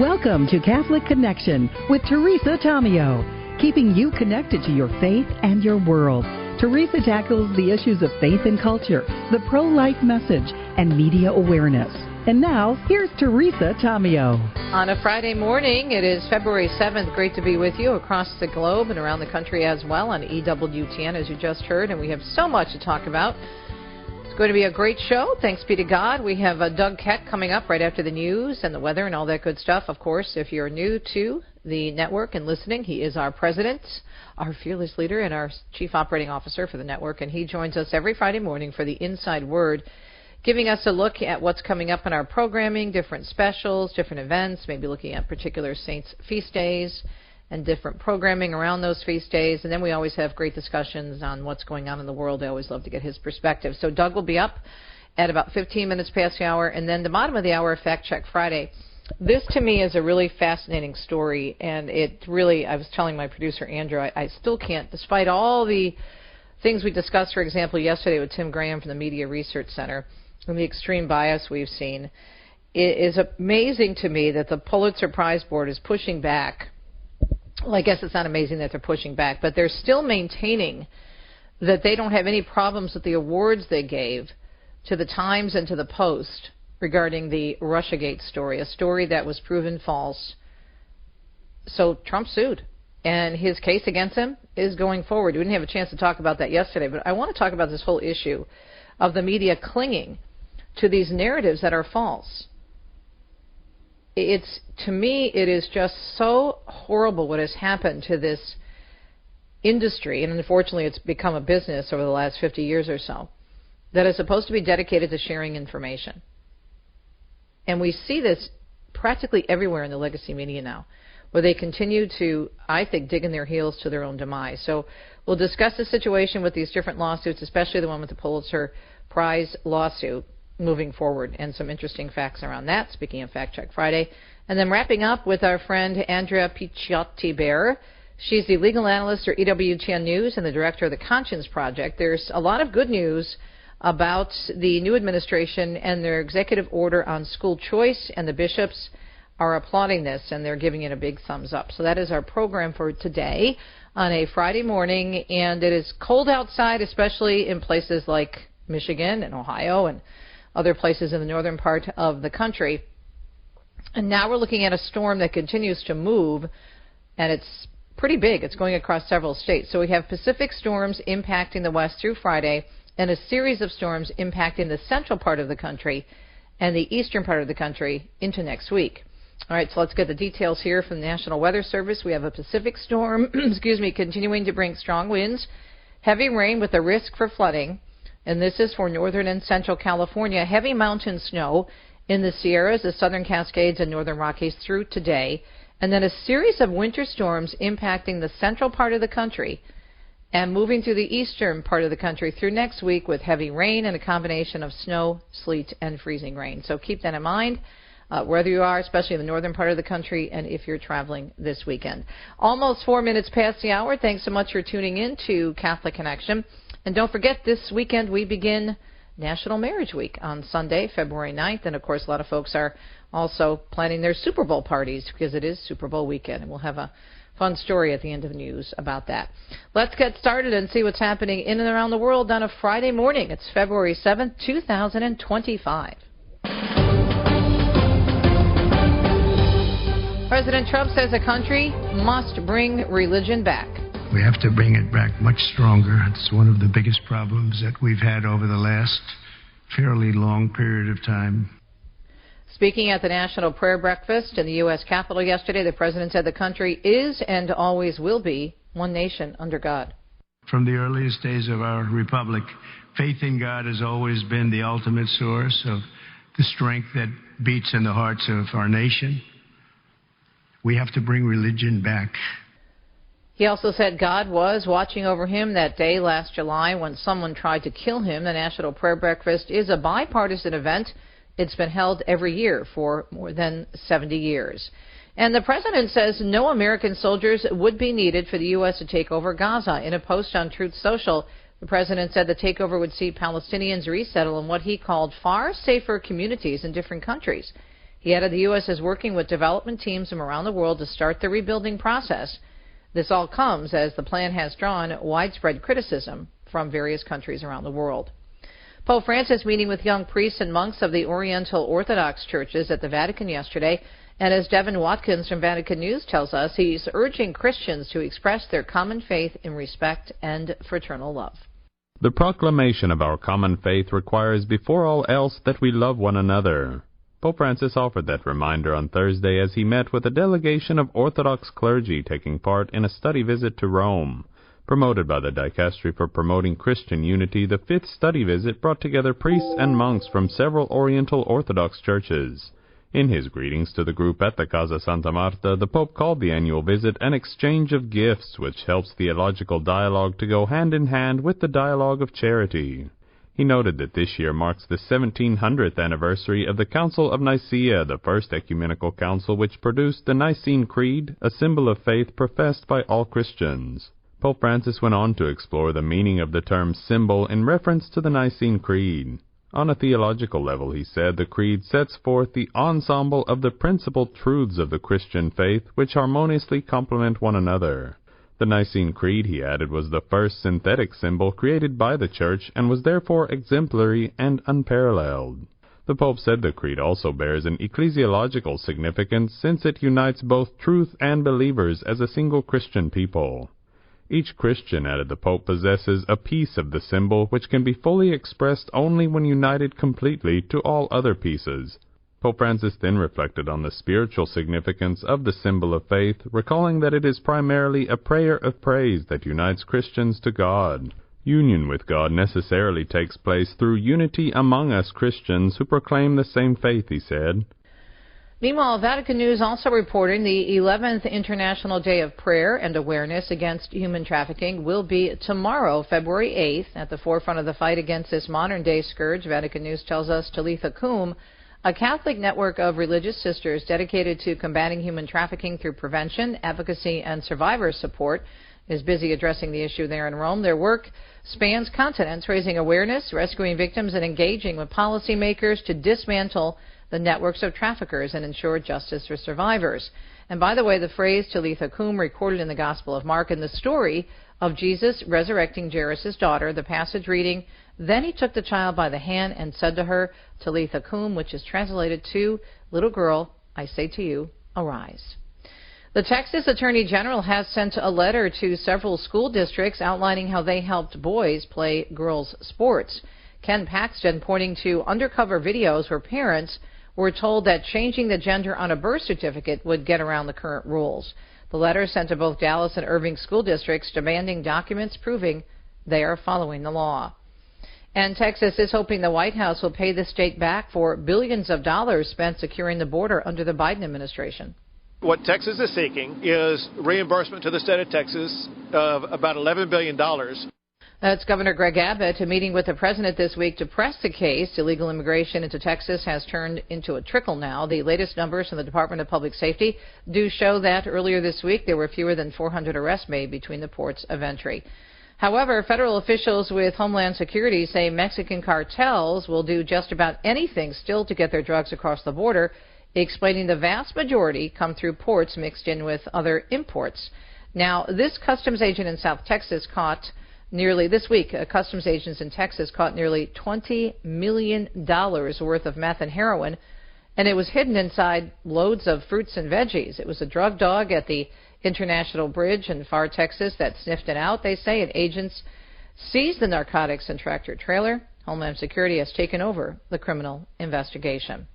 Welcome to Catholic Connection with Teresa Tomeo, keeping you connected to your faith and your world. Teresa tackles the issues of faith and culture, the pro-life message, and media awareness. And now, here's Teresa Tomeo. On a Friday morning, it is February 7th. Great to be with you across the globe and around the country as well on EWTN, as you just heard. And we have so much to talk about. It's going to be a great show. Thanks be to God. We have Doug Keck coming up right after the news and the weather and all that good stuff. Of course, if you're new to the network and listening, he is our president, our fearless leader, and our chief operating officer for the network. And he joins us every Friday morning for the Inside Word, giving us a look at what's coming up in our programming, different specials, different events, maybe looking at particular saints' feast days and different programming around those feast days. And then we always have great discussions on what's going on in the world. I always love to get his perspective. So Doug will be up at about 15 minutes past the hour. And then the bottom of the hour, Fact Check Friday. This, to me, is a really fascinating story. And it really, I was telling my producer, Andrew, I still can't, despite all the things we discussed, for example, yesterday with Tim Graham from the Media Research Center, and the extreme bias we've seen. It is amazing to me that the Pulitzer Prize Board is pushing back. Well, I guess it's not amazing that they're pushing back, but they're still maintaining that they don't have any problems with the awards they gave to the Times and to the Post regarding the Russiagate story, a story that was proven false. So Trump sued, and his case against him is going forward. We didn't have a chance to talk about that yesterday, but I want to talk about this whole issue of the media clinging to these narratives that are false. To me, it is just so horrible what has happened to this industry, and unfortunately it's become a business over the last 50 years or so, that is supposed to be dedicated to sharing information. And we see this practically everywhere in the legacy media now, where they continue to, I think, dig in their heels to their own demise. So we'll discuss the situation with these different lawsuits, especially the one with the Pulitzer Prize lawsuit, moving forward, and some interesting facts around that, speaking of Fact Check Friday. And then wrapping up with our friend Andrea Picciotti-Bayer. She's the legal analyst for EWTN News and the director of the Conscience Project. There's a lot of good news about the new administration and their executive order on school choice, and the bishops are applauding this, and they're giving it a big thumbs up. So that is our program for today on a Friday morning, and it is cold outside, especially in places like Michigan and Ohio and other places in the northern part of the country. And now we're looking at a storm that continues to move, and it's pretty big. It's going across several states. So we have Pacific storms impacting the west through Friday, and a series of storms impacting the central part of the country and the eastern part of the country into next week. All right, so let's get the details here from the National Weather Service. We have a Pacific storm, continuing to bring strong winds, heavy rain with a risk for flooding. And this is for northern and central California. Heavy mountain snow in the Sierras, the southern Cascades, and northern Rockies through today. And then a series of winter storms impacting the central part of the country and moving through the eastern part of the country through next week with heavy rain and a combination of snow, sleet, and freezing rain. So keep that in mind, whether you are, especially in the northern part of the country, and if you're traveling this weekend. Almost 4 minutes past the hour. Thanks so much for tuning in to Catholic Connection. And don't forget, this weekend we begin National Marriage Week on Sunday, February 9th. And, of course, a lot of folks are also planning their Super Bowl parties because it is Super Bowl weekend. And we'll have a fun story at the end of the news about that. Let's get started and see what's happening in and around the world on a Friday morning. It's February 7th, 2025. President Trump says the country must bring religion back. We have to bring it back much stronger. It's one of the biggest problems that we've had over the last fairly long period of time. Speaking at the National Prayer Breakfast in the U.S. Capitol yesterday, the president said the country is and always will be one nation under God. From the earliest days of our republic, faith in God has always been the ultimate source of the strength that beats in the hearts of our nation. We have to bring religion back. He also said God was watching over him that day last July when someone tried to kill him. The National Prayer Breakfast is a bipartisan event. It's been held every year for more than 70 years. And the president says no American soldiers would be needed for the U.S. to take over Gaza. In a post on Truth Social, the president said the takeover would see Palestinians resettle in what he called far safer communities in different countries. He added the U.S. is working with development teams from around the world to start the rebuilding process. This all comes as the plan has drawn widespread criticism from various countries around the world. Pope Francis meeting with young priests and monks of the Oriental Orthodox churches at the Vatican yesterday, and as Devin Watkins from Vatican News tells us, he's urging Christians to express their common faith in respect and fraternal love. The proclamation of our common faith requires before all else that we love one another. Pope Francis offered that reminder on Thursday as he met with a delegation of Orthodox clergy taking part in a study visit to Rome. Promoted by the Dicastery for Promoting Christian Unity, the fifth study visit brought together priests and monks from several Oriental Orthodox churches. In his greetings to the group at the Casa Santa Marta, the Pope called the annual visit an exchange of gifts, which helps theological dialogue to go hand in hand with the dialogue of charity. He noted that this year marks the 1700th anniversary of the Council of Nicaea, the first ecumenical council which produced the Nicene Creed, a symbol of faith professed by all Christians. Pope Francis went on to explore the meaning of the term symbol in reference to the Nicene Creed. On a theological level, he said, the Creed sets forth the ensemble of the principal truths of the Christian faith which harmoniously complement one another. The Nicene Creed, he added, was the first synthetic symbol created by the Church and was therefore exemplary and unparalleled. The Pope said the Creed also bears an ecclesiological significance since it unites both truth and believers as a single Christian people. Each Christian, added the Pope, possesses a piece of the symbol which can be fully expressed only when united completely to all other pieces. Pope Francis then reflected on the spiritual significance of the symbol of faith, recalling that it is primarily a prayer of praise that unites Christians to God. Union with God necessarily takes place through unity among us Christians who proclaim the same faith, he said. Meanwhile, Vatican News also reporting the 11th International Day of Prayer and Awareness Against Human Trafficking will be tomorrow, February 8th. At the forefront of the fight against this modern-day scourge, Vatican News tells us Talitha Kum, a Catholic network of religious sisters dedicated to combating human trafficking through prevention, advocacy, and survivor support, is busy addressing the issue there in Rome. Their work spans continents, raising awareness, rescuing victims, and engaging with policymakers to dismantle the networks of traffickers and ensure justice for survivors. And by the way, the phrase Talitha Kum, recorded in the Gospel of Mark in the story of Jesus resurrecting Jairus' daughter, the passage reading, "Then he took the child by the hand and said to her, Talitha Kum," which is translated to, "Little girl, I say to you, arise." The Texas Attorney General has sent a letter to several school districts outlining how they helped boys play girls' sports. Ken Paxton pointing to undercover videos where parents were told that changing the gender on a birth certificate would get around the current rules. The letter sent to both Dallas and Irving school districts demanding documents proving they are following the law. And Texas is hoping the White House will pay the state back for billions of dollars spent securing the border under the Biden administration. What Texas is seeking is reimbursement to the state of Texas of about $11 billion. That's Governor Greg Abbott meeting with the president this week to press the case. Illegal immigration into Texas has turned into a trickle now. The latest numbers from the Department of Public Safety do show that earlier this week there were fewer than 400 arrests made between the ports of entry. However, federal officials with Homeland Security say Mexican cartels will do just about anything still to get their drugs across the border, explaining the vast majority come through ports mixed in with other imports. Now, this customs agent in South Texas this week, customs agents in Texas caught nearly $20 million worth of meth and heroin, and it was hidden inside loads of fruits and veggies. It was a drug dog at the International Bridge in Far Texas that sniffed it out, they say, and agents seized the narcotics and tractor-trailer. Homeland Security has taken over the criminal investigation.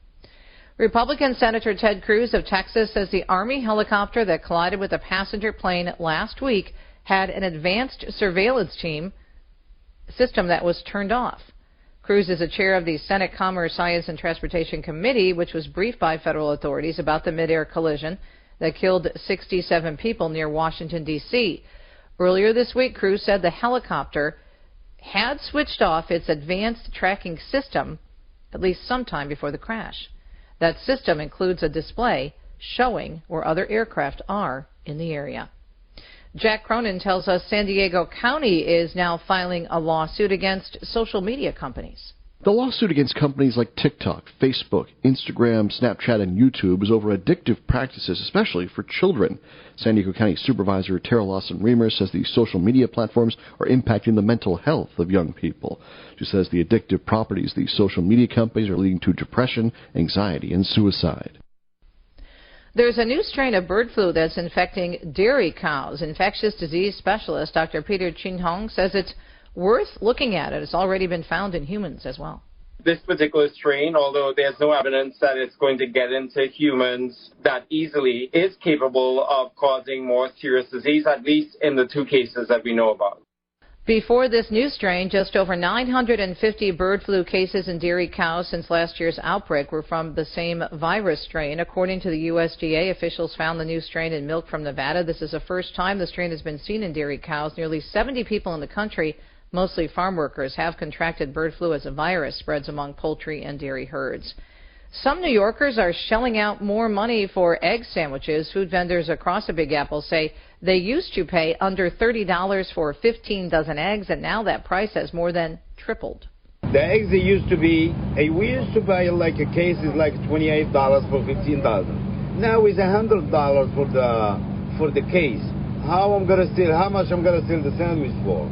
Republican Senator Ted Cruz of Texas says the Army helicopter that collided with a passenger plane last week had an advanced surveillance system that was turned off. Cruz is the chair of the Senate Commerce, Science, and Transportation Committee, which was briefed by federal authorities about the mid-air collision that killed 67 people near Washington, D.C. Earlier this week, Cruz said the helicopter had switched off its advanced tracking system at least sometime before the crash. That system includes a display showing where other aircraft are in the area. Jack Cronin tells us San Diego County is now filing a lawsuit against social media companies. The lawsuit against companies like TikTok, Facebook, Instagram, Snapchat, and YouTube is over addictive practices, especially for children. San Diego County Supervisor Tara Lawson-Remer says these social media platforms are impacting the mental health of young people. She says the addictive properties of these social media companies are leading to depression, anxiety, and suicide. There's a new strain of bird flu that's infecting dairy cows. Infectious disease specialist Dr. Peter Chin-Hong says it's worth looking at it. It's already been found in humans as well. This particular strain, although there's no evidence that it's going to get into humans that easily, is capable of causing more serious disease, at least in the 2 cases that we know about. Before this new strain, just over 950 bird flu cases in dairy cows since last year's outbreak were from the same virus strain. According to the USDA, officials found the new strain in milk from Nevada. This is the first time the strain has been seen in dairy cows. Nearly 70 people in the country, mostly farm workers, have contracted bird flu as a virus spreads among poultry and dairy herds. Some New Yorkers are shelling out more money for egg sandwiches. Food vendors across the Big Apple say they used to pay under $30 for 15 dozen eggs, and now that price has more than tripled. The eggs, they used to be, we used to buy like a case is like $28 for 15 dozen. Now it's $100 for the case. How much I'm gonna steal the sandwich for?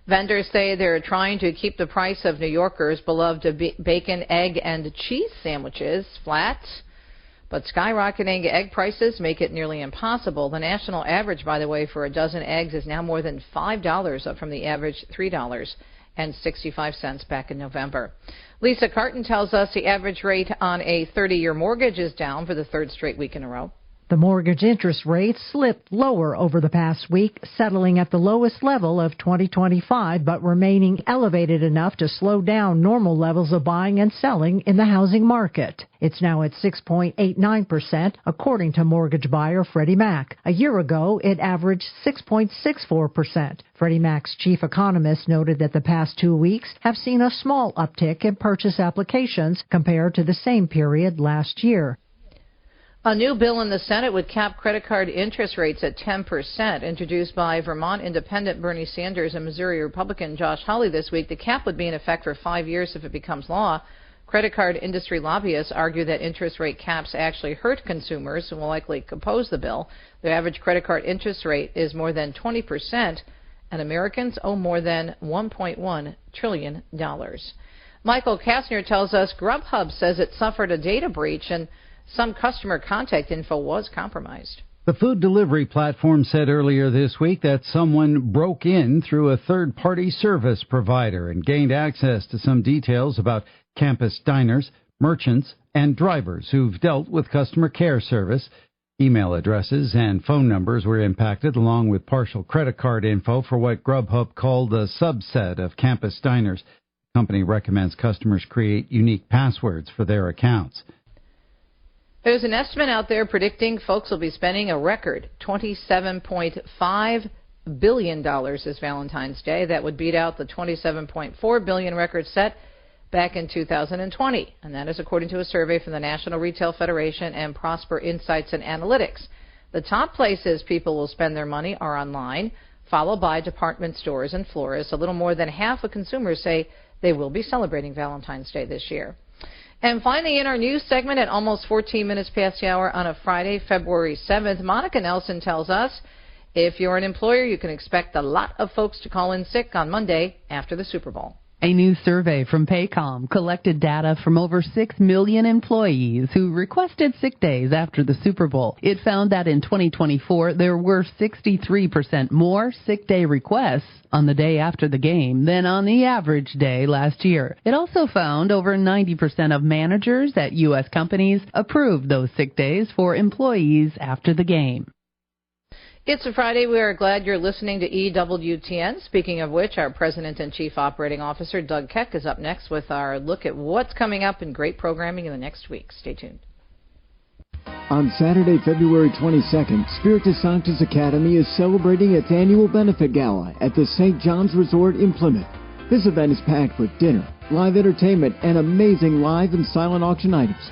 Vendors say they're trying to keep the price of New Yorkers' beloved bacon, egg, and cheese sandwiches flat, but skyrocketing egg prices make it nearly impossible. The national average, by the way, for a dozen eggs is now more than $5, up from the average $3.65 back in November. Lisa Carton tells us the average rate on a 30-year mortgage is down for the 3rd straight week in a row. The mortgage interest rate slipped lower over the past week, settling at the lowest level of 2025, but remaining elevated enough to slow down normal levels of buying and selling in the housing market. It's now at 6.89%, according to mortgage buyer Freddie Mac. A year ago, it averaged 6.64%. Freddie Mac's chief economist noted that the past 2 weeks have seen a small uptick in purchase applications compared to the same period last year. A new bill in the Senate would cap credit card interest rates at 10%, introduced by Vermont Independent Bernie Sanders and Missouri Republican Josh Hawley this week. The cap would be in effect for 5 years if it becomes law. Credit card industry lobbyists argue that interest rate caps actually hurt consumers and will likely oppose the bill. The average credit card interest rate is more than 20%, and Americans owe more than $1.1 trillion. Michael Kastner tells us Grubhub says it suffered a data breach and some customer contact info was compromised. The food delivery platform said earlier this week that someone broke in through a third-party service provider and gained access to some details about campus diners, merchants, and drivers who've dealt with customer care service. Email addresses and phone numbers were impacted, along with partial credit card info for what Grubhub called a subset of campus diners. The company recommends customers create unique passwords for their accounts. There's an estimate out there predicting folks will be spending a record $27.5 billion this Valentine's Day. That would beat out the $27.4 billion record set back in 2020. And that is according to a survey from the National Retail Federation and Prosper Insights and Analytics. The top places people will spend their money are online, followed by department stores and florists. A little more than half of consumers say they will be celebrating Valentine's Day this year. And finally, in our news segment at almost 14 minutes past the hour on a Friday, February 7th, Monica Nelson tells us if you're an employer, you can expect a lot of folks to call in sick on Monday after the Super Bowl. A new survey from Paycom collected data from over 6 million employees who requested sick days after the Super Bowl. It found that in 2024, there were 63% more sick day requests on the day after the game than on the average day last year. It also found over 90% of managers at U.S. companies approved those sick days for employees after the game. It's a Friday. We are glad you're listening to EWTN. Speaking of which, our President and Chief Operating Officer, Doug Keck, is up next with our look at what's coming up in great programming in the next week. Stay tuned. On Saturday, February 22nd, Spiritus Sanctus Academy is celebrating its annual benefit gala at the St. John's Resort in Plymouth. This event is packed with dinner, live entertainment, and amazing live and silent auction items.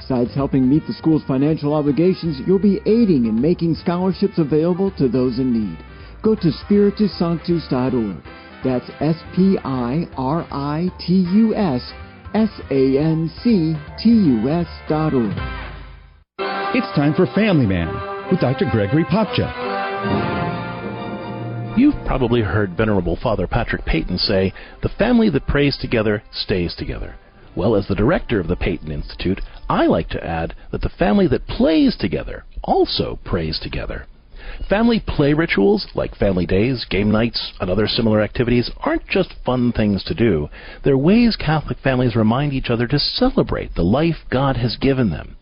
Besides helping meet the school's financial obligations, you'll be aiding in making scholarships available to those in need. Go to spiritussanctus.org. That's SPIRITUSSANCTUS.org. It's time for Family Man with Dr. Gregory Popchak. You've probably heard Venerable Father Patrick Peyton say, "The family that prays together stays together." Well, as the director of the Peyton Institute, I like to add that the family that plays together also prays together. Family play rituals, like family days, game nights, and other similar activities, aren't just fun things to do. They're ways Catholic families remind each other to celebrate the life God has given them.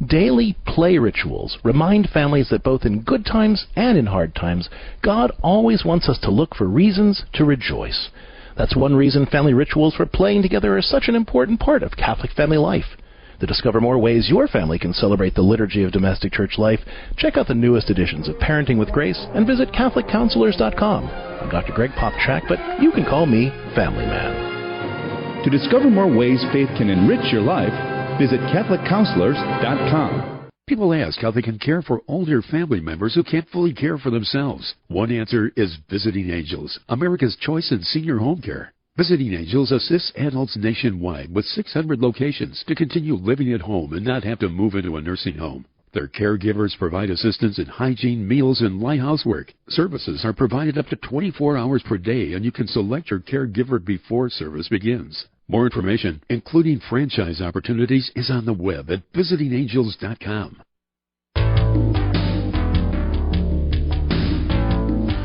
Daily play rituals remind families that both in good times and in hard times, God always wants us to look for reasons to rejoice. That's one reason family rituals for playing together are such an important part of Catholic family life. To discover more ways your family can celebrate the liturgy of domestic church life, check out the newest editions of Parenting with Grace and visit CatholicCounselors.com. I'm Dr. Greg Popchak, but you can call me Family Man. To discover more ways faith can enrich your life, visit CatholicCounselors.com. People ask how they can care for older family members who can't fully care for themselves. One answer is Visiting Angels, America's choice in senior home care. Visiting Angels assists adults nationwide with 600 locations to continue living at home and not have to move into a nursing home. Their caregivers provide assistance in hygiene, meals, and light housework. Services are provided up to 24 hours per day, and you can select your caregiver before service begins. More information, including franchise opportunities, is on the web at visitingangels.com.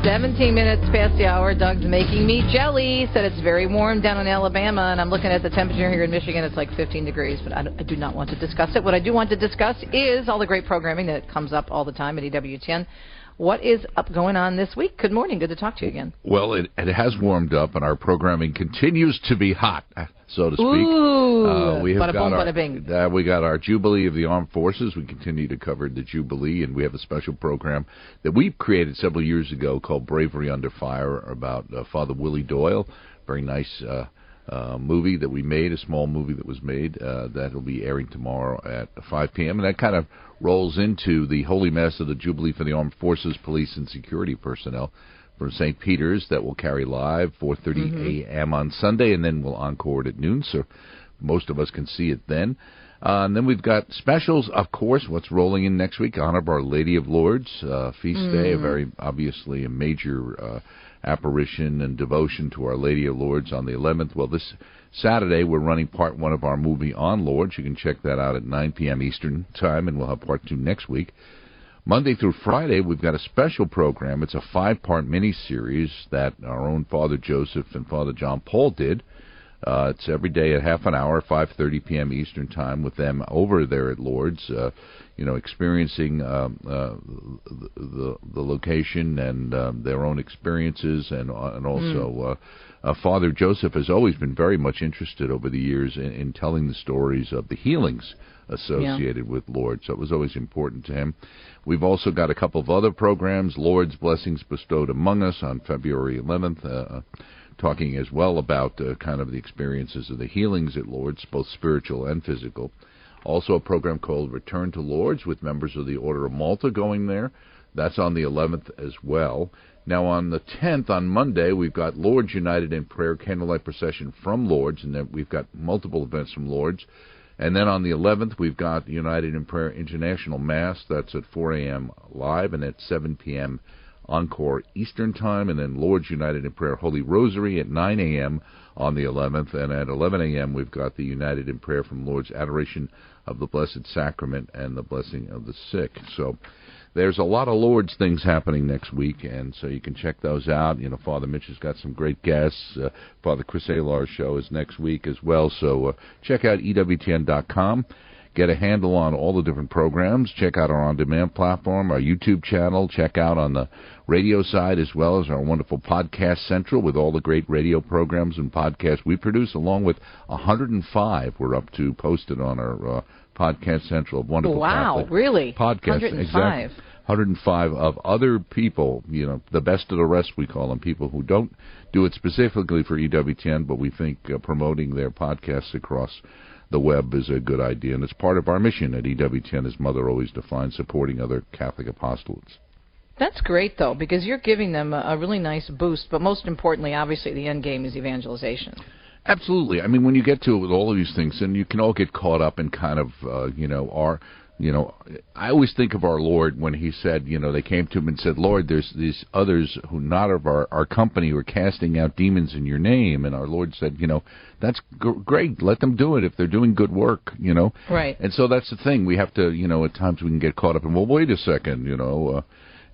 17 minutes past the hour. Doug's making me jelly. Said it's very warm down in Alabama, and I'm looking at the temperature here in Michigan. It's like 15 degrees, but I do not want to discuss it. What I do want to discuss is all the great programming that comes up all the time at EWTN. What is up going on this week? Good morning. Good to talk to you again. Well, it has warmed up, and our programming continues to be hot, so to speak. Ooh, we have bada boom, bada bing. We got our Jubilee of the Armed Forces. We continue to cover the Jubilee, and we have a special program that we created several years ago called Bravery Under Fire about Father Willie Doyle. Very nice movie that we made, a small movie that was made that will be airing tomorrow at 5 p.m. And that kind of rolls into the Holy Mass of the Jubilee for the Armed Forces, Police, and Security Personnel from St. Peter's that will carry live 4:30 a.m. on Sunday, and then we'll encore it at noon, so most of us can see it then. And then we've got specials, of course, what's rolling in next week, Honor of Our Lady of Lourdes, feast day, a very obviously a major apparition and devotion to Our Lady of Lourdes on the 11th. Well, this Saturday we're running part 1 of our movie on Lourdes. You can check that out at 9 p.m. Eastern Time, and we'll have part 2 next week. Monday through Friday, we've got a special program. It's a 5-part mini-series that our own Father Joseph and Father John Paul did. It's every day at half an hour, 5:30 p.m. Eastern Time, with them over there at Lourdes, experiencing the location and their own experiences, and also Father Joseph has always been very much interested over the years in telling the stories of the healings associated with Lourdes, so it was always important to him. We've also got a couple of other programs, Lourdes Blessings Bestowed Among Us on February 11th, talking as well about kind of the experiences of the healings at Lourdes, both spiritual and physical. Also a program called Return to Lourdes with members of the Order of Malta going there. That's on the 11th as well. Now on the 10th, on Monday, we've got Lourdes United in Prayer Candlelight Procession from Lourdes, and then we've got multiple events from Lourdes. And then on the 11th, we've got United in Prayer International Mass. That's at 4 a.m. live and at 7 p.m. Encore Eastern Time, and then Lourdes United in Prayer Holy Rosary at 9 a.m. on the 11th, and at 11 a.m. we've got the United in Prayer from Lourdes Adoration of the Blessed Sacrament and the Blessing of the Sick. So there's a lot of Lourdes things happening next week, and so you can check those out. Father Mitch has got some great guests. Father Chris Alar's show is next week as well, so check out EWTN.com. Get a handle on all the different programs. Check out our on-demand platform, our YouTube channel. Check out on the radio side as well as our wonderful Podcast Central with all the great radio programs and podcasts we produce, along with 105 we're up to posted on our Podcast Central of wonderful Catholic really? Podcasts. 105. Exactly. 105 of other people, the best of the rest we call them, people who don't do it specifically for EWTN, but we think promoting their podcasts across the web is a good idea, and it's part of our mission at EWTN, as Mother always defines, supporting other Catholic apostolates. That's great, though, because you're giving them a really nice boost. But most importantly, obviously, the end game is evangelization. Absolutely. I mean, when you get to it with all of these things, and you can all get caught up in kind of, I always think of our Lord when he said, they came to him and said, Lord, there's these others who not of our company who are casting out demons in your name. And our Lord said, that's great. Let them do it if they're doing good work, Right. And so that's the thing. We have to, at times we can get caught up in, well, wait a second,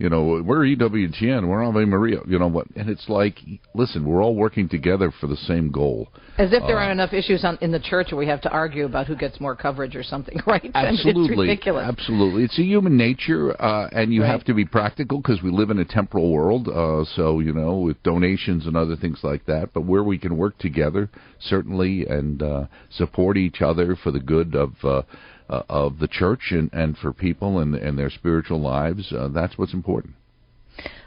we're EWTN, we're Ave Maria, and it's like, listen, we're all working together for the same goal. As if there aren't enough issues in the church where we have to argue about who gets more coverage or something, right? Absolutely. I mean, it's ridiculous. Absolutely. It's a human nature, and you have to be practical because we live in a temporal world, so, with donations and other things like that, but where we can work together, certainly, and support each other for the good of the church and for people and their spiritual lives, that's what's important.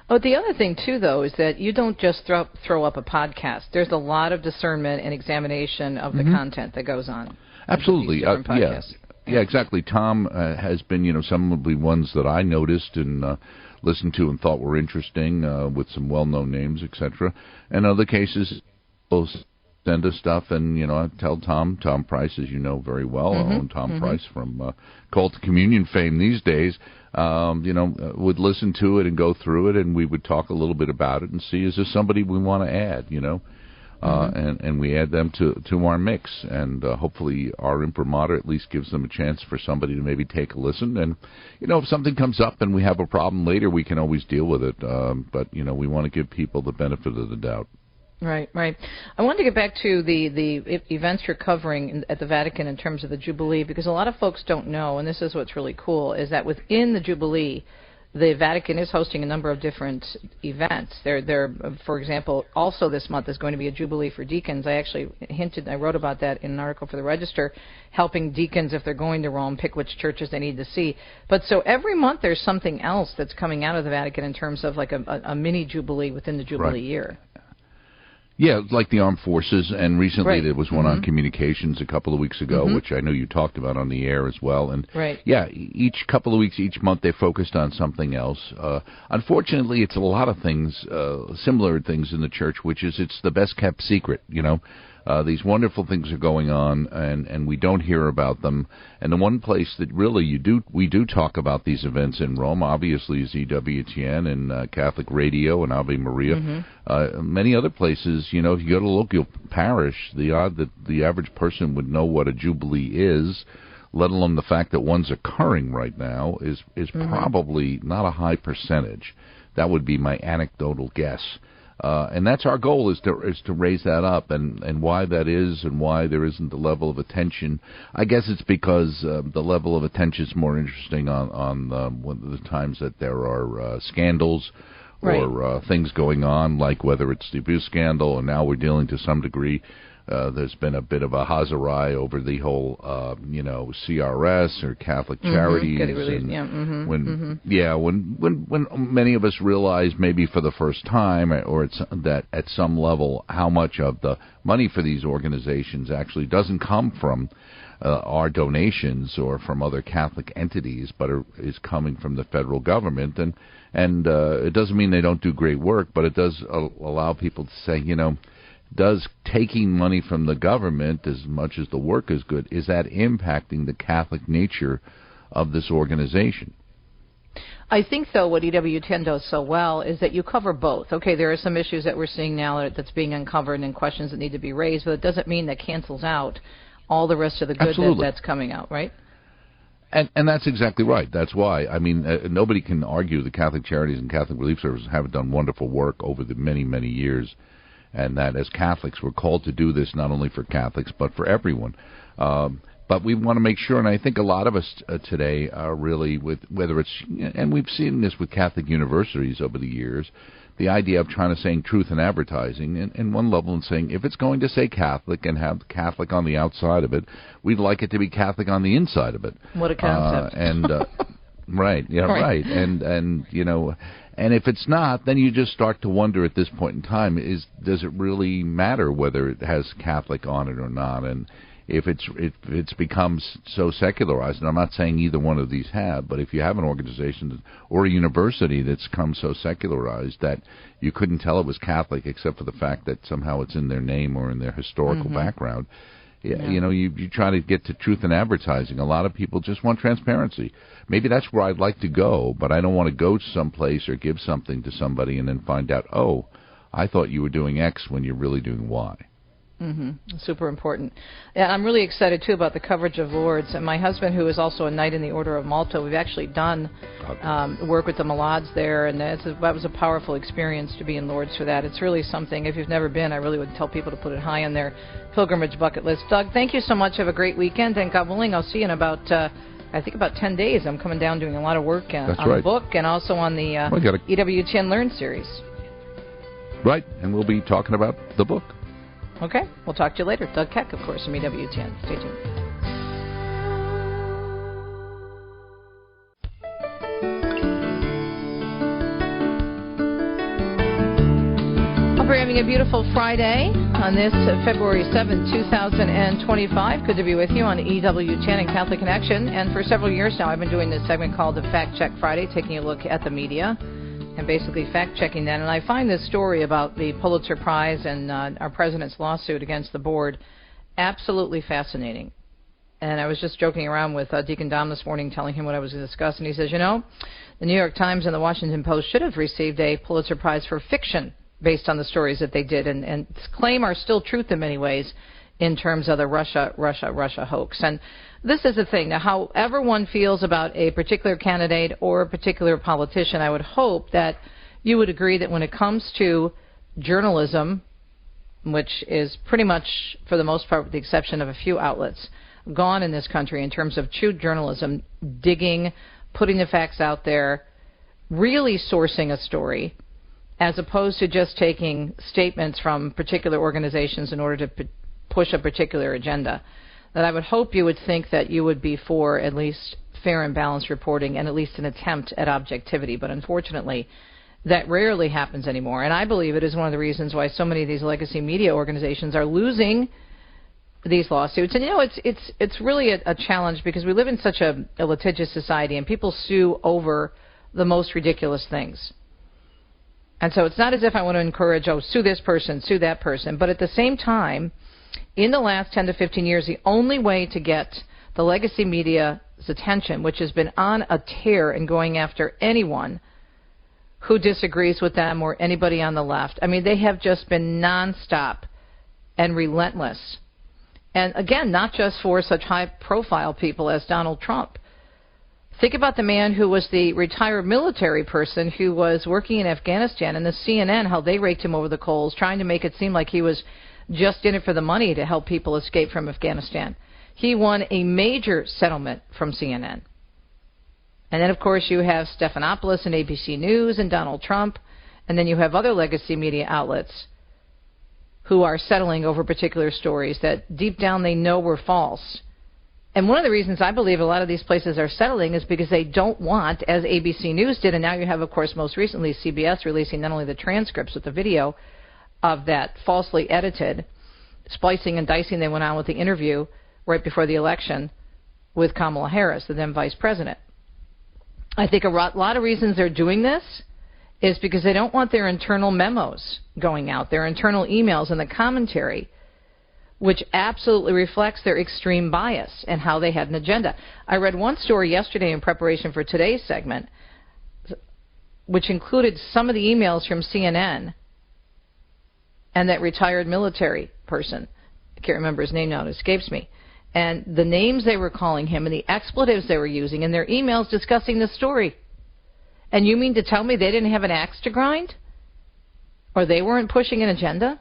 Oh, the other thing, too, though, is that you don't just throw up a podcast. There's a lot of discernment and examination of the content that goes on. Absolutely. Yeah, exactly. Tom has been, some of the ones that I noticed and listened to and thought were interesting with some well-known names, etc. And other cases, send us stuff, and I tell Tom Price, as you know very well, own Tom Price from Call to Communion fame these days, would listen to it and go through it, and we would talk a little bit about it and see, is there somebody we want to add, and we add them to our mix, and hopefully our imprimatur at least gives them a chance for somebody to maybe take a listen, and if something comes up and we have a problem later, we can always deal with it, but we want to give people the benefit of the doubt. Right. I wanted to get back to the events you're covering at the Vatican in terms of the Jubilee, because a lot of folks don't know, and this is what's really cool, is that within the Jubilee, the Vatican is hosting a number of different events. There, for example, also this month is going to be a Jubilee for deacons. I actually I wrote about that in an article for the Register, helping deacons, if they're going to Rome, pick which churches they need to see. But so every month there's something else that's coming out of the Vatican in terms of like a mini Jubilee within the Jubilee year. Yeah, like the armed forces, and recently there was one on communications a couple of weeks ago, which I know you talked about on the air as well. And yeah, each couple of weeks, each month, they focused on something else. Unfortunately, it's a lot of things, similar things in the church, which is it's the best kept secret, These wonderful things are going on, and we don't hear about them. And the one place that really we do talk about these events in Rome, obviously, is EWTN and Catholic Radio and Ave Maria. Many other places, if you go to a local parish, the odd that the average person would know what a Jubilee is, let alone the fact that one's occurring right now, is probably not a high percentage. That would be my anecdotal guess. And that's our goal, is to raise that up, and why that is, and why there isn't the level of attention. I guess it's because the level of attention is more interesting on the times that there are scandals or things going on, like whether it's the abuse scandal, and now we're dealing to some degree. There's been a bit of a hazarai over the whole, CRS or Catholic Charities. When many of us realize, maybe for the first time, or that at some level, how much of the money for these organizations actually doesn't come from our donations or from other Catholic entities, but is coming from the federal government, and it doesn't mean they don't do great work, but it does allow people to say, does taking money from the government, as much as the work is good, is that impacting the Catholic nature of this organization? I think, though, what EWTN does so well is that you cover both. Okay, there are some issues that we're seeing now that's being uncovered and questions that need to be raised, but it doesn't mean that cancels out all the rest of the good that's coming out, right? And that's exactly right. That's why. I mean, nobody can argue the Catholic Charities and Catholic Relief Services have done wonderful work over the many, many years, and that as Catholics we're called to do this not only for Catholics but for everyone. But we want to make sure, and I think a lot of us today are really, with whether it's, and we've seen this with Catholic universities over the years, the idea of trying to say truth in advertising, and one level, and saying if it's going to say Catholic and have Catholic on the outside of it, we'd like it to be Catholic on the inside of it. What a concept! Right, and and if it's not, then you just start to wonder at this point in time: does it really matter whether it has Catholic on it or not? And if it's becomes so secularized, and I'm not saying either one of these have, but if you have an organization or a university that's come so secularized that you couldn't tell it was Catholic except for the fact that somehow it's in their name or in their historical background, you know, you try to get to truth in advertising. A lot of people just want transparency. Maybe that's where I'd like to go, but I don't want to go someplace or give something to somebody and then find out, oh, I thought you were doing X when you're really doing Y. Super important. Yeah, I'm really excited, too, about the coverage of Lourdes. And my husband, who is also a Knight in the Order of Malta, we've actually done work with the Malades there, and that was a powerful experience to be in Lourdes for that. It's really something. If you've never been, I really would tell people to put it high on their pilgrimage bucket list. Doug, thank you so much. Have a great weekend, and God willing, I'll see you in about 10 days. I'm coming down doing a lot of work on the book and also on the EWTN Learn series. Right, and we'll be talking about the book. Okay, we'll talk to you later. Doug Keck, of course, from EWTN. Stay tuned. Hope you're having a beautiful Friday on this February 7th, 2025. Good to be with you on EWTN and Catholic Connection. And for several years now, I've been doing this segment called the Fact Check Friday, taking a look at the media and basically fact-checking that. And I find this story about the Pulitzer Prize and our president's lawsuit against the board absolutely fascinating. And I was just joking around with Deacon Dom this morning, telling him what I was going to discuss, and he says, you know, the New York Times and the Washington Post should have received a Pulitzer Prize for fiction based on the stories that they did, and claim are still truth in many ways in terms of the Russia hoax. And this is the thing. Now, however one feels about a particular candidate or a particular politician, I would hope that you would agree that when it comes to journalism, which is pretty much, for the most part, with the exception of a few outlets, gone in this country in terms of true journalism, digging, putting the facts out there, really sourcing a story, as opposed to just taking statements from particular organizations in order to push a particular agenda, that I would hope you would think that you would be for at least fair and balanced reporting and at least an attempt at objectivity. But unfortunately, that rarely happens anymore. And I believe it is one of the reasons why so many of these legacy media organizations are losing these lawsuits. And, you know, it's really a challenge because we live in such a litigious society and people sue over the most ridiculous things. And so it's not as if I want to encourage, sue this person, sue that person. But at the same time, in the last 10 to 15 years, the only way to get the legacy media's attention, which has been on a tear and going after anyone who disagrees with them or anybody on the left, I mean, they have just been nonstop and relentless. And again, not just for such high-profile people as Donald Trump. Think about the man who was the retired military person who was working in Afghanistan, and the CNN, how they raked him over the coals, trying to make it seem like he was just in it for the money to help people escape from Afghanistan. He won a major settlement from CNN. And then, of course, you have Stephanopoulos and ABC News and Donald Trump, and then you have other legacy media outlets who are settling over particular stories that deep down they know were false. And one of the reasons I believe a lot of these places are settling is because they don't want, as ABC News did, and now you have, of course, most recently CBS releasing not only the transcripts with the video of that falsely edited splicing and dicing they went on with the interview right before the election with Kamala Harris, the then vice president. I think a lot of reasons they're doing this is because they don't want their internal memos going out, their internal emails and the commentary, which absolutely reflects their extreme bias and how they had an agenda. I read one story yesterday in preparation for today's segment, which included some of the emails from CNN and that retired military person. I can't remember his name now, it escapes me. And the names they were calling him and the expletives they were using in their emails discussing the story. And you mean to tell me they didn't have an axe to grind? Or they weren't pushing an agenda?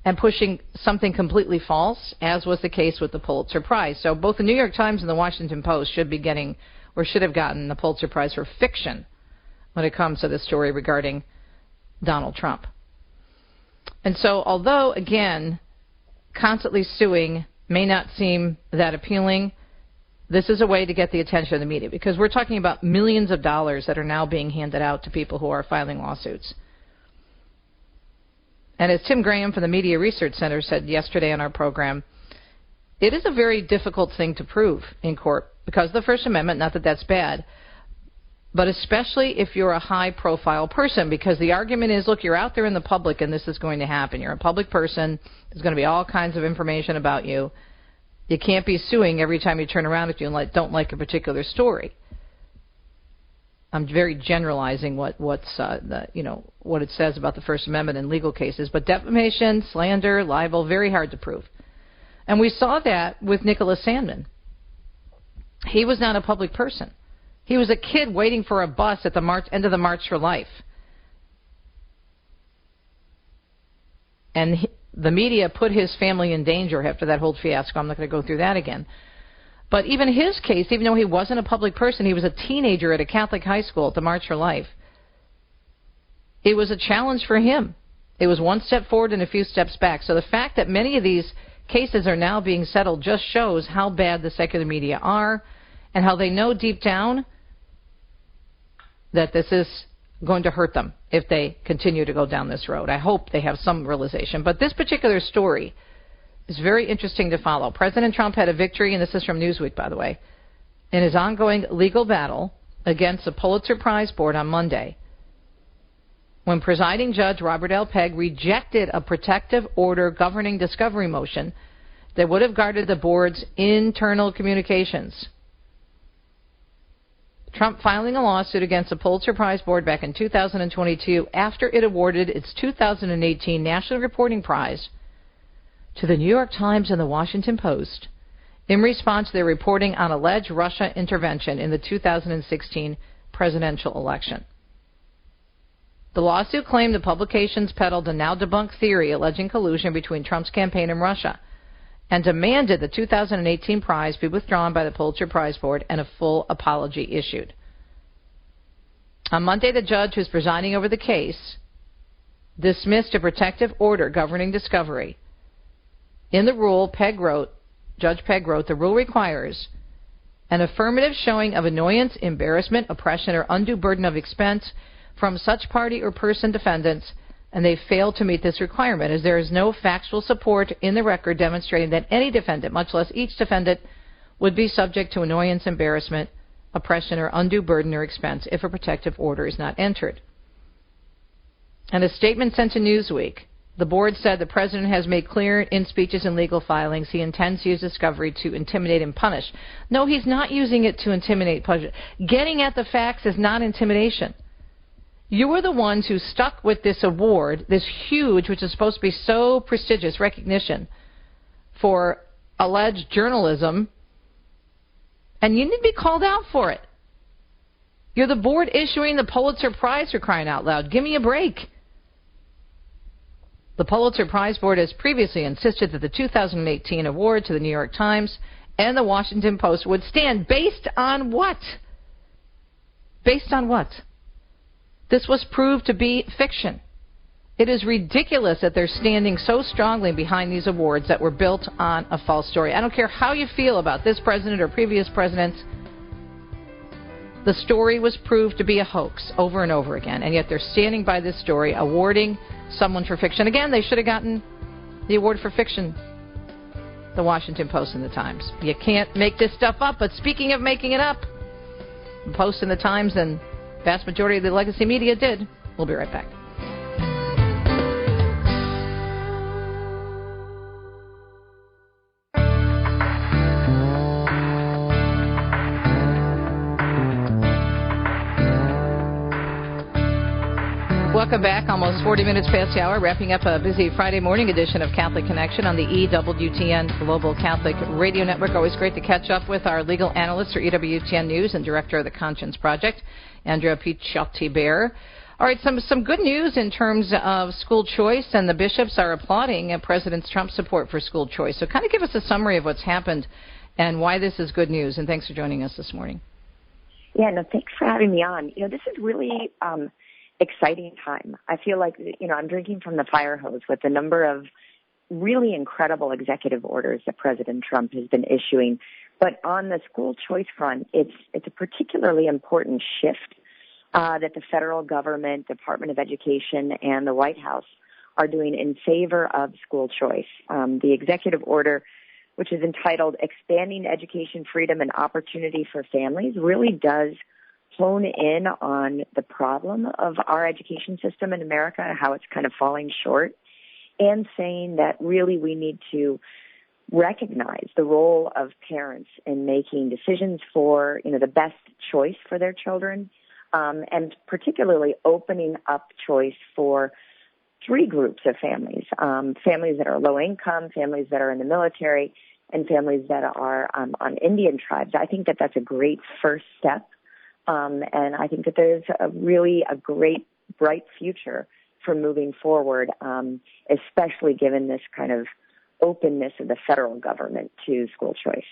And pushing something completely false, as was the case with the Pulitzer Prize. So both the New York Times and the Washington Post should be getting, or should have gotten, the Pulitzer Prize for fiction when it comes to this story regarding Donald Trump. And so, although, again, constantly suing may not seem that appealing, this is a way to get the attention of the media, because we're talking about millions of dollars that are now being handed out to people who are filing lawsuits. And as Tim Graham from the Media Research Center said yesterday on our program, it is a very difficult thing to prove in court because of the First Amendment, not that that's bad, but especially if you're a high-profile person, because the argument is, look, you're out there in the public and this is going to happen. You're a public person. There's going to be all kinds of information about you. You can't be suing every time you turn around if you don't like a particular story. I'm very generalizing what it says about the First Amendment in legal cases, but defamation, slander, libel, very hard to prove. And we saw that with Nicholas Sandmann. He was not a public person. He was a kid waiting for a bus at the end of the March for Life. And the media put his family in danger after that whole fiasco. I'm not going to go through that again. But even his case, even though he wasn't a public person, he was a teenager at a Catholic high school at the March for Life. It was a challenge for him. It was one step forward and a few steps back. So the fact that many of these cases are now being settled just shows how bad the secular media are and how they know deep down that this is going to hurt them if they continue to go down this road. I hope they have some realization. But this particular story is very interesting to follow. President Trump had a victory, and this is from Newsweek, by the way, in his ongoing legal battle against the Pulitzer Prize Board on Monday, when presiding judge Robert L. Pegg rejected a protective order governing discovery motion that would have guarded the board's internal communications. Trump filing a lawsuit against the Pulitzer Prize Board back in 2022 after it awarded its 2018 National Reporting Prize to the New York Times and the Washington Post in response to their reporting on alleged Russia intervention in the 2016 presidential election. The lawsuit claimed the publications peddled a now-debunked theory alleging collusion between Trump's campaign and Russia and demanded the 2018 prize be withdrawn by the Pulitzer Prize Board and a full apology issued. On Monday, the judge who's presiding over the case dismissed a protective order governing discovery. In the rule, Judge Pegg wrote, the rule requires an affirmative showing of annoyance, embarrassment, oppression, or undue burden of expense from such party or person defendants, and they failed to meet this requirement, as there is no factual support in the record demonstrating that any defendant, much less each defendant, would be subject to annoyance, embarrassment, oppression, or undue burden or expense if a protective order is not entered. In a statement sent to Newsweek, the board said the president has made clear in speeches and legal filings he intends to use discovery to intimidate and punish. No, he's not using it to intimidate. Getting at the facts is not intimidation. You were the ones who stuck with this award, this huge, which is supposed to be so prestigious, recognition for alleged journalism, and you need to be called out for it. You're the board issuing the Pulitzer Prize, for crying out loud. Give me a break. The Pulitzer Prize Board has previously insisted that the 2018 award to the New York Times and the Washington Post would stand based on what? Based on what? This was proved to be fiction. It is ridiculous that they're standing so strongly behind these awards that were built on a false story. I don't care how you feel about this president or previous presidents. The story was proved to be a hoax over and over again, and yet they're standing by this story, awarding someone for fiction. Again, they should have gotten the award for fiction, the Washington Post and the Times. You can't make this stuff up, but speaking of making it up, the Post and the Times and vast majority of the legacy media did. We'll be right back. Welcome back. Almost 40 minutes past the hour, wrapping up a busy Friday morning edition of Catholic Connection on the EWTN Global Catholic Radio Network. Always great to catch up with our legal analyst for EWTN News and director of the Conscience Project, Andrea Picciotti-Bayer. All right, some good news in terms of school choice, and the bishops are applauding President Trump's support for school choice. So kind of give us a summary of what's happened and why this is good news. And thanks for joining us this morning. Yeah, no, thanks for having me on. This is really exciting time. I feel like, I'm drinking from the fire hose with the number of really incredible executive orders that President Trump has been issuing. But on the school choice front, it's a particularly important shift that the federal government, Department of Education, and the White House are doing in favor of school choice. The executive order which is entitled Expanding Education Freedom and Opportunity for Families, really does hone in on the problem of our education system in America, how it's kind of falling short, and saying that really we need to recognize the role of parents in making decisions for, the best choice for their children, and particularly opening up choice for three groups of families, families that are low income, families that are in the military, and families that are on Indian tribes. I think that that's a great first step, and I think that there's really a great, bright future for moving forward, especially given this kind of openness of the federal government to school choice.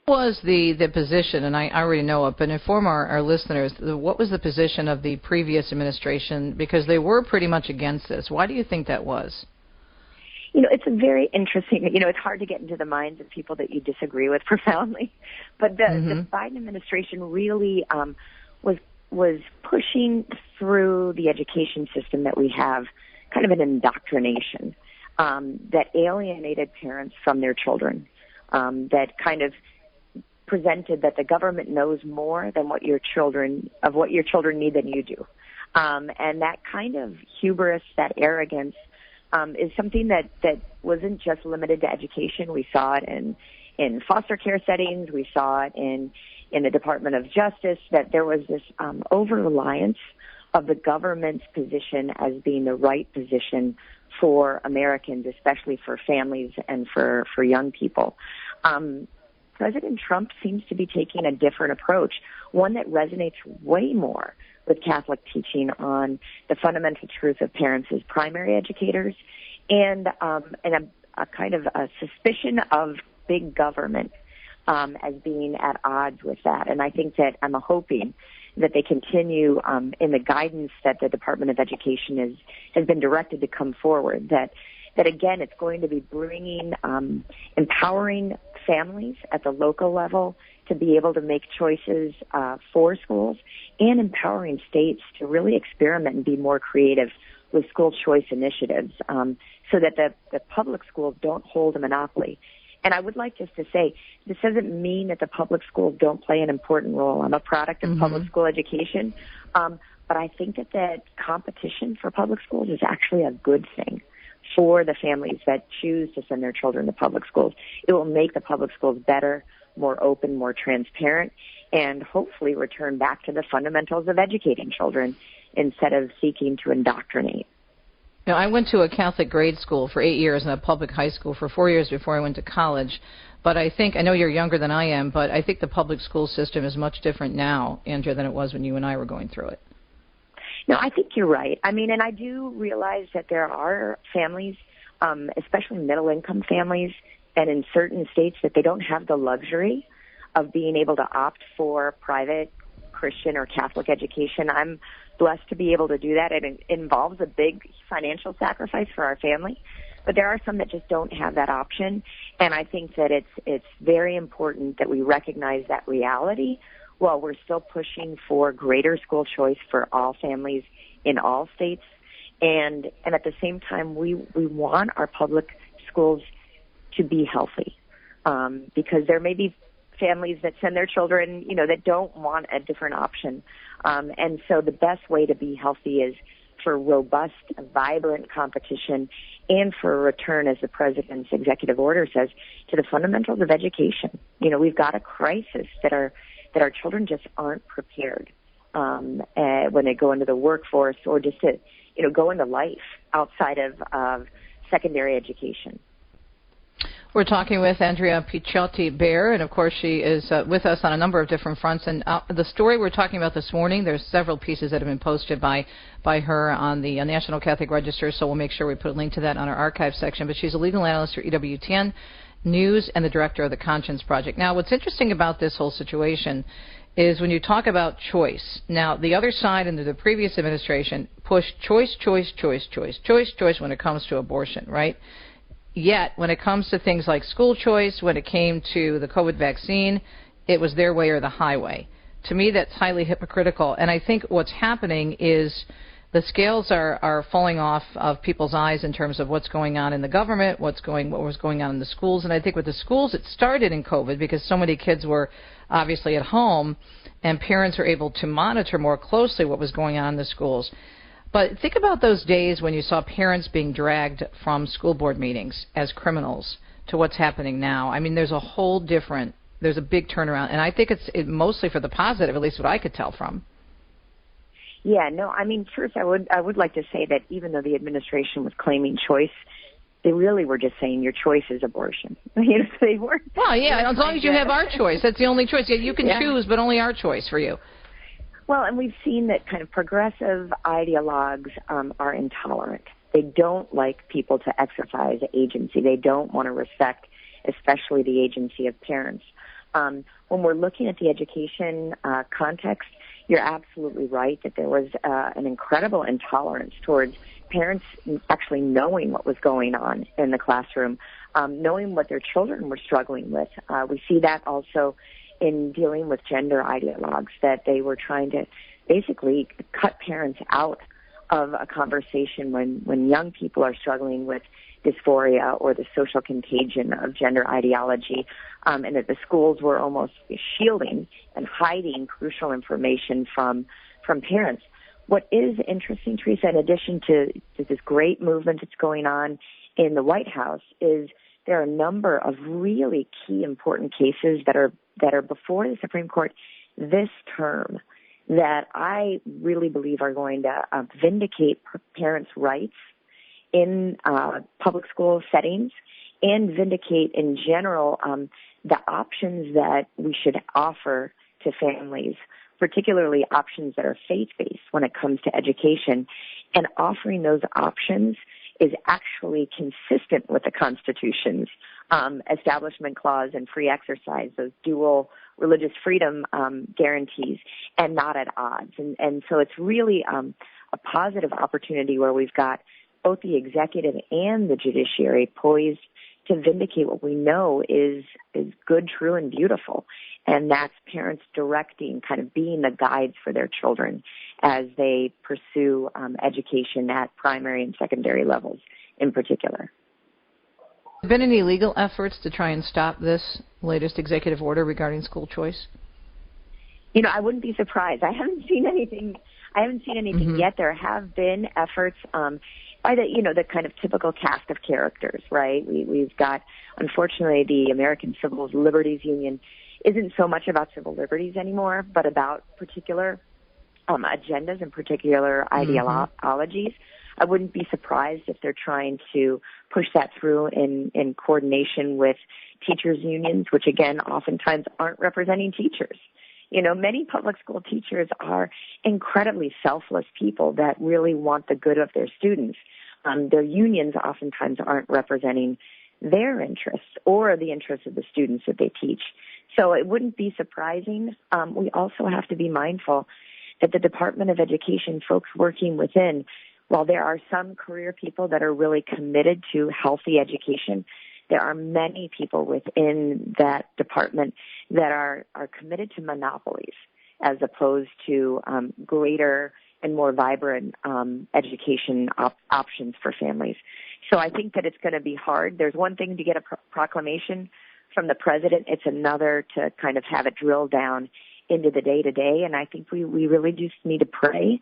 What was the position, and I already know it, but inform our listeners, what was the position of the previous administration? Because they were pretty much against this. Why do you think that was? It's a very interesting, it's hard to get into the minds of people that you disagree with profoundly, but the Biden administration really was pushing through the education system that we have kind of an indoctrination that alienated parents from their children, that kind of presented that the government knows more than what your children need than you do. And that kind of hubris, that arrogance, is something that wasn't just limited to education. We saw it in foster care settings. We saw it in the Department of Justice, that there was this over-reliance of the government's position as being the right position for Americans, especially for families and for young people. President Trump seems to be taking a different approach, one that resonates way more with Catholic teaching on the fundamental truth of parents as primary educators, and a kind of a suspicion of big government as being at odds with that. And I think that I'm hoping that they continue in the guidance that the Department of Education has been directed to come forward, that again, it's going to be bringing, empowering families at the local level to be able to make choices for schools, and empowering states to really experiment and be more creative with school choice initiatives, so that the public schools don't hold a monopoly. And I would like just to say, this doesn't mean that the public schools don't play an important role. I'm a product of public school education, but I think that competition for public schools is actually a good thing for the families that choose to send their children to public schools. It will make the public schools better, more open, more transparent, and hopefully return back to the fundamentals of educating children instead of seeking to indoctrinate. Now, I went to a Catholic grade school for 8 years and a public high school for 4 years before I went to college. But I know you're younger than I am, but I think the public school system is much different now, Andrea, than it was when you and I were going through it. No, I think you're right. I mean, and I do realize that there are families, especially middle-income families, and in certain states that they don't have the luxury of being able to opt for private Christian or Catholic education. I'm blessed to be able to do that. It involves a big financial sacrifice for our family, but there are some that just don't have that option. And I think that it's very important that we recognize that reality while we're still pushing for greater school choice for all families in all states. And at the same time, we want our public schools to be healthy, because there may be families that send their children, that don't want a different option. And so the best way to be healthy is for robust, vibrant competition and for a return, as the president's executive order says, to the fundamentals of education. We've got a crisis that our children just aren't prepared when they go into the workforce or just to, go into life outside of secondary education. We're talking with Andrea Picciotti-Bayer, and of course she is with us on a number of different fronts. And the story we're talking about this morning, there's several pieces that have been posted by her on the National Catholic Register, so we'll make sure we put a link to that on our archive section. But she's a legal analyst for EWTN News and the director of the Conscience Project. Now, what's interesting about this whole situation is when you talk about choice. Now, the other side under the previous administration pushed choice when it comes to abortion, right? Yet, when it comes to things like school choice, when it came to the COVID vaccine, it was their way or the highway. To me, that's highly hypocritical. And I think what's happening is the scales are falling off of people's eyes in terms of what's going on in the government, what was going on in the schools. And I think with the schools, it started in COVID because so many kids were obviously at home, and parents were able to monitor more closely what was going on in the schools. But think about those days when you saw parents being dragged from school board meetings as criminals to what's happening now. I mean, there's a big turnaround, and I think it's mostly for the positive, at least what I could tell from. Yeah, no, I mean, first I would like to say that even though the administration was claiming choice, they really were just saying your choice is abortion. They weren't. Well, yeah, as long as you have our choice, that's the only choice. Yeah, you can choose, but only our choice for you. Well, and we've seen that kind of progressive ideologues are intolerant. They don't like people to exercise agency. They don't want to respect, especially the agency of parents. When we're looking at the education context, you're absolutely right that there was an incredible intolerance towards parents actually knowing what was going on in the classroom, knowing what their children were struggling with. We see that also in dealing with gender ideologues, that they were trying to basically cut parents out of a conversation when young people are struggling with dysphoria or the social contagion of gender ideology, and that the schools were almost shielding and hiding crucial information from parents. What is interesting, Teresa, in addition to this great movement that's going on in the White House, is there are a number of really key important cases that are before the Supreme Court this term that I really believe are going to vindicate parents' rights in public school settings and vindicate in general the options that we should offer to families, particularly options that are faith-based when it comes to education. And offering those options is actually consistent with the Constitution's Establishment Clause and free exercise, those dual religious freedom guarantees, and not at odds. And so it's really a positive opportunity where we've got both the executive and the judiciary poised to vindicate what we know is good, true, and beautiful. And that's parents directing, kind of being the guides for their children as they pursue education at primary and secondary levels in particular. Have there been any legal efforts to try and stop this latest executive order regarding school choice? I wouldn't be surprised. I haven't seen anything yet. There have been efforts by the kind of typical cast of characters, right? We've got, unfortunately, the American Civil Liberties Union isn't so much about civil liberties anymore, but about particular agendas and particular ideologies. I wouldn't be surprised if they're trying to push that through in coordination with teachers' unions, which, again, oftentimes aren't representing teachers. Many public school teachers are incredibly selfless people that really want the good of their students. Their unions oftentimes aren't representing their interests or the interests of the students that they teach. So it wouldn't be surprising. We also have to be mindful that the Department of Education, folks working within, while there are some career people that are really committed to healthy education, there are many people within that department that are committed to monopolies as opposed to greater and more vibrant education options for families. So I think that it's going to be hard. There's one thing to get a proclamation from the president. It's another to kind of have it drill down into the day-to-day. And I think we really just need to pray,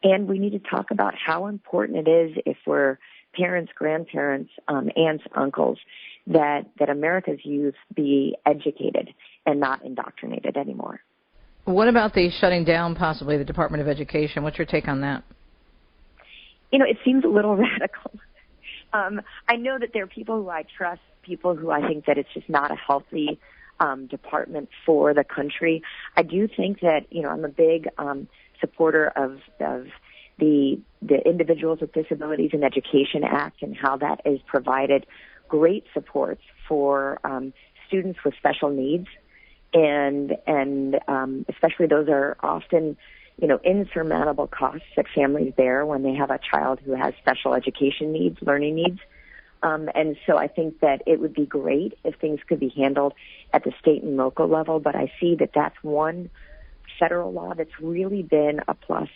and we need to talk about how important it is, if we're parents, grandparents, aunts, uncles, that America's youth be educated and not indoctrinated anymore. What about the shutting down, possibly, the Department of Education? What's your take on that? It seems a little radical. I know that there are people who I trust, people who I think that it's just not a healthy department for the country. I do think that, I'm a big supporter of the Individuals with Disabilities in Education Act and how that has provided great supports for students with special needs, and especially those are often, insurmountable costs that families bear when they have a child who has special education needs, learning needs. And so I think that it would be great if things could be handled at the state and local level, but I see that that's one federal law that's really been a plus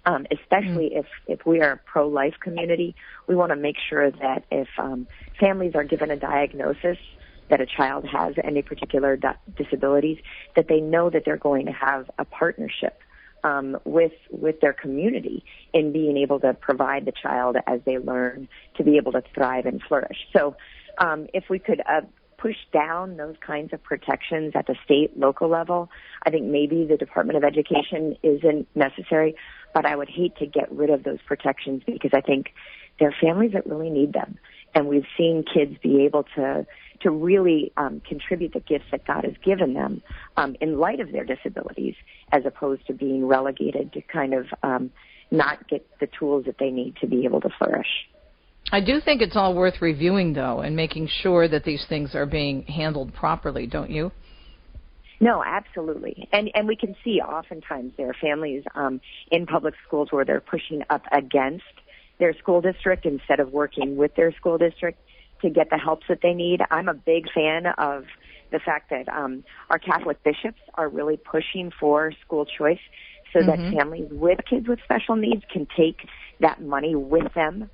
especially if we are a pro-life community. We want to make sure that if families are given a diagnosis that a child has any particular disabilities, that they know that they're going to have a partnership with their community in being able to provide the child as they learn to be able to thrive and flourish. So if we could push down those kinds of protections at the state, local level, I think maybe the Department of Education isn't necessary, but I would hate to get rid of those protections because I think there are families that really need them. And we've seen kids be able to really contribute the gifts that God has given them in light of their disabilities, as opposed to being relegated to kind of not get the tools that they need to be able to flourish. I do think it's all worth reviewing, though, and making sure that these things are being handled properly, don't you? No, absolutely. And we can see oftentimes there are families in public schools where they're pushing up against their school district instead of working with their school district to get the help that they need. I'm a big fan of the fact that our Catholic bishops are really pushing for school choice so that families with kids with special needs can take that money with them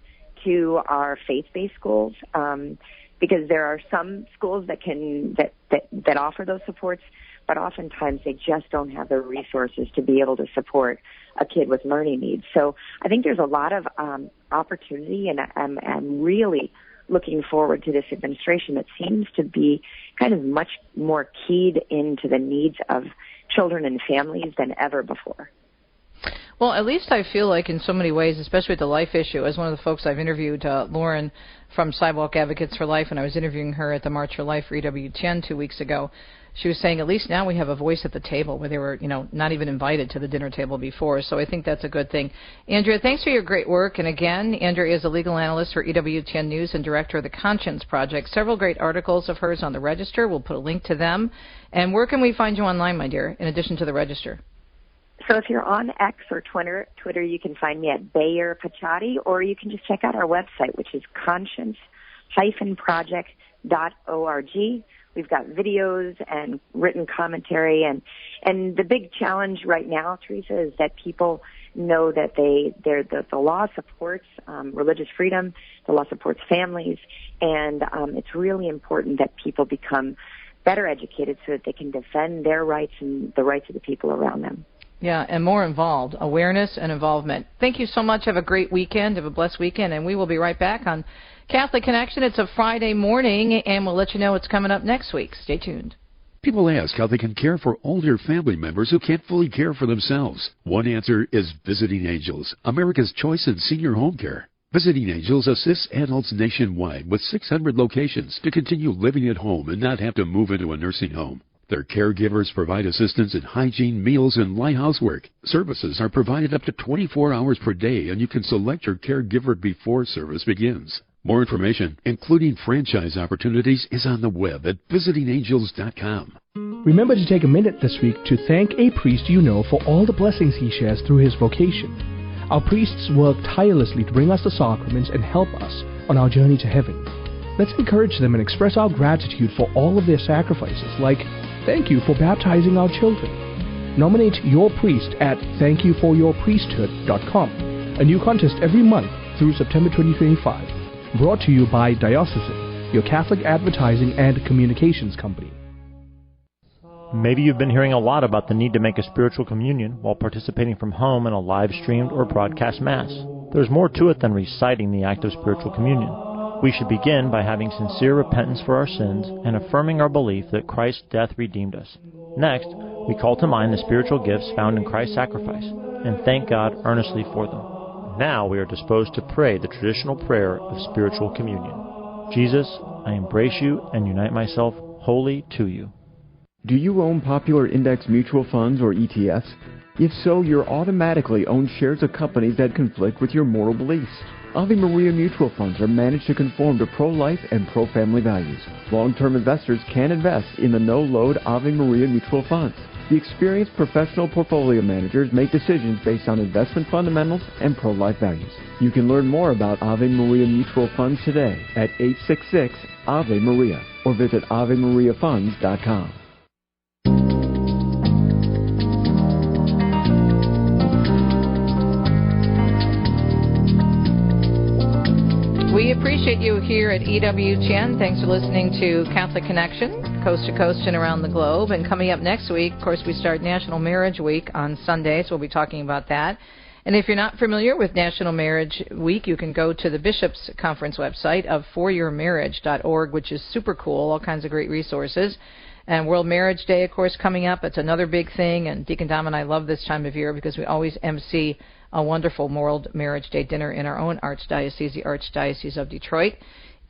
to our faith-based schools, because there are some schools that offer those supports, but oftentimes they just don't have the resources to be able to support a kid with learning needs. So I think there's a lot of opportunity, and I'm really looking forward to this administration that seems to be kind of much more keyed into the needs of children and families than ever before. Well, at least I feel like in so many ways, especially with the life issue, as one of the folks I've interviewed, Lauren from Sidewalk Advocates for Life, and I was interviewing her at the March for Life for EWTN 2 weeks ago, she was saying at least now we have a voice at the table where they were, not even invited to the dinner table before. So I think that's a good thing. Andrea, thanks for your great work. And again, Andrea is a legal analyst for EWTN News and director of the Conscience Project. Several great articles of hers on the Register. We'll put a link to them. And where can we find you online, my dear, in addition to the Register? So if you're on X or Twitter, you can find me at Bayer Picciotti, or you can just check out our website, which is conscience-project.org. We've got videos and written commentary, and the big challenge right now, Teresa, is that people know that the law supports religious freedom, the law supports families, and it's really important that people become better educated so that they can defend their rights and the rights of the people around them. Yeah, and more involved, awareness and involvement. Thank you so much. Have a great weekend. Have a blessed weekend, and we will be right back on Catholic Connection. It's a Friday morning, and we'll let you know what's coming up next week. Stay tuned. People ask how they can care for older family members who can't fully care for themselves. One answer is Visiting Angels, America's choice in senior home care. Visiting Angels assists adults nationwide with 600 locations to continue living at home and not have to move into a nursing home. Their caregivers provide assistance in hygiene, meals, and light housework. Services are provided up to 24 hours per day, and you can select your caregiver before service begins. More information, including franchise opportunities, is on the web at visitingangels.com. Remember to take a minute this week to thank a priest you know for all the blessings he shares through his vocation. Our priests work tirelessly to bring us the sacraments and help us on our journey to heaven. Let's encourage them and express our gratitude for all of their sacrifices, like thank you for baptizing our children. Nominate your priest at thankyouforyourpriesthood.com. A new contest every month through September 2025. Brought to you by Diocesan, your Catholic advertising and communications company. Maybe you've been hearing a lot about the need to make a spiritual communion while participating from home in a live-streamed or broadcast Mass. There's more to it than reciting the act of spiritual communion. We should begin by having sincere repentance for our sins and affirming our belief that Christ's death redeemed us. Next, we call to mind the spiritual gifts found in Christ's sacrifice and thank God earnestly for them. Now we are disposed to pray the traditional prayer of spiritual communion. Jesus, I embrace you and unite myself wholly to you. Do you own popular index mutual funds or ETFs? If so, you're automatically own shares of companies that conflict with your moral beliefs. Ave Maria mutual funds are managed to conform to pro-life and pro-family values. Long-term investors can invest in the no-load Ave Maria mutual funds. The experienced professional portfolio managers make decisions based on investment fundamentals and pro-life values. You can learn more about Ave Maria mutual funds today at 866-AVE-MARIA or visit AveMariaFunds.com. appreciate you here at EWTN. Thanks for listening to Catholic Connection, coast to coast and around the globe. And coming up next week, of course, we start National Marriage Week on Sunday, so we'll be talking about that. And if you're not familiar with National Marriage Week, you can go to the Bishop's Conference website of foryourmarriage.org, which is super cool, all kinds of great resources. And World Marriage Day, of course, coming up. It's another big thing, and Deacon Dom and I love this time of year because we always MC a wonderful World Marriage Day dinner in our own archdiocese, the Archdiocese of Detroit.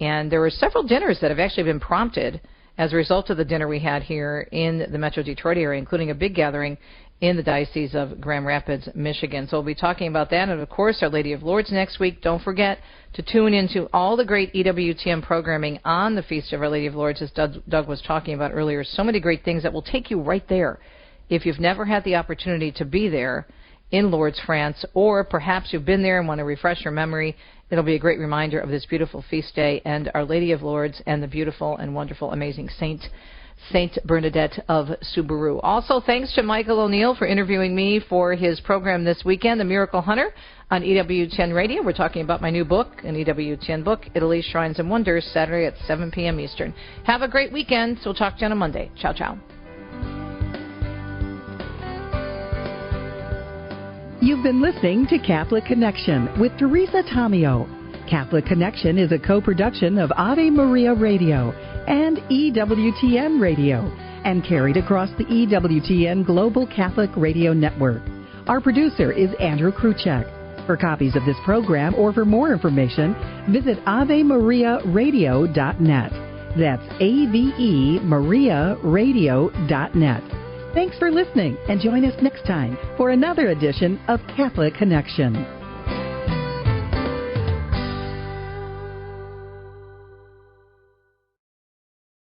And there were several dinners that have actually been prompted as a result of the dinner we had here in the Metro Detroit area, including a big gathering in the Diocese of Grand Rapids, Michigan. So we'll be talking about that. And, of course, Our Lady of Lourdes next week. Don't forget to tune into all the great EWTN programming on the Feast of Our Lady of Lourdes, as Doug was talking about earlier. So many great things that will take you right there. If you've never had the opportunity to be there in Lourdes, France, or perhaps you've been there and want to refresh your memory, it'll be a great reminder of this beautiful feast day and Our Lady of Lourdes and the beautiful and wonderful, amazing Saint Bernadette of Subaru. Also, thanks to Michael O'Neill for interviewing me for his program this weekend, The Miracle Hunter, on EWTN Radio. We're talking about my new book, an EWTN book, Italy, Shrines and Wonders, Saturday at 7 p.m. Eastern. Have a great weekend. So we'll talk to you on a Monday. Ciao, ciao. You've been listening to Catholic Connection with Teresa Tomeo. Catholic Connection is a co-production of Ave Maria Radio and EWTN Radio and carried across the EWTN Global Catholic Radio Network. Our producer is Andrew Kruchek. For copies of this program or for more information, visit AveMariaRadio.net. That's AVEMariaRadio.net. Thanks for listening and join us next time for another edition of Catholic Connection.